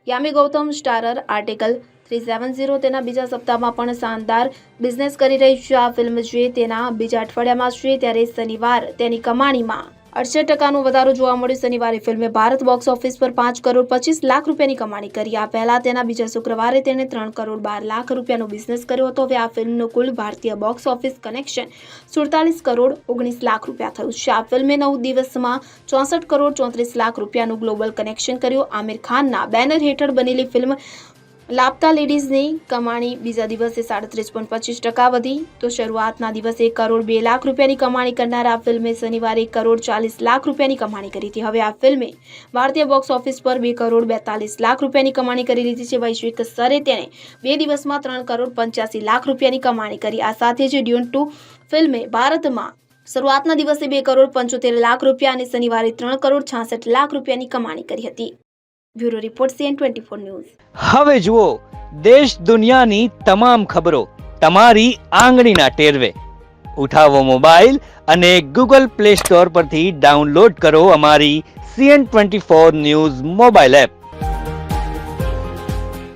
Yami Gautam starrer article 370 તેના બીજા સપ્તાહમાં પણ શાનદાર બિઝનેસ કરી રહી છે। આ ફિલ્મ જે તેના બીજા અઠવાડિયામાં છે ત્યારે શનિવાર તેની કમાણીમાં 68% વધારો જોવા મળ્યો। શનિવારે ફિલ્મે ભારત બોક્સ ઓફિસ પર 5 કરોડ 25 લાખ રૂપિયાની કમાણી કરી। આ પહેલા તેના બીજા શુક્રવારે તેણે 3 કરોડ 12 લાખ રૂપિયાનો બિઝનેસ કર્યો હતો। હવે આ ફિલ્મનું કુલ ભારતીય box office collection 47 crore 19 lakh રૂપિયા થયું છે। આ ફિલ્મે 9 દિવસમાં 64 કરોડ 34 લાખ રૂપિયાનું ગ્લોબલ કલેક્શન કર્યું। આમિર ખાનના બેનર હેઠળ બનેલી ફિલ્મ લાપતા લેડીઝની કમાણી બીજા દિવસે 37.25% વધી તો શરૂઆતના દિવસે 1 કરોડ 2 લાખ રૂપિયાની કમાણી કરનાર આ ફિલ્મે શનિવારે 1 કરોડ 40 લાખ રૂપિયાની કમાણી કરી હતી। હવે આ ફિલ્મે ભારતીય બોક્સ ઓફિસ પર 2 કરોડ 42 લાખ રૂપિયાની કમાણી કરી લીધી છે। વૈશ્વિક સ્તરે તેણે 2 દિવસમાં 3 કરોડ 85 લાખ રૂપિયાની કમાણી કરી। આ સાથે જ ડ્યુન 2 ફિલ્મે ભારતમાં શરૂઆતના દિવસે 2 કરોડ 75 લાખ રૂપિયા અને શનિવારે 3 કરોડ 66 લાખ રૂપિયાની કમાણી કરી હતી। Bureau report CN24 news. હવે જુઓ દેશ દુનિયાની તમામ ખબરો તમારી આંગળીના ટેરવે। ઉઠાવો મોબાઈલ અને Google Play Store પરથી ડાઉનલોડ કરો અમારી CN24 ન્યૂઝ મોબાઈલ એપ।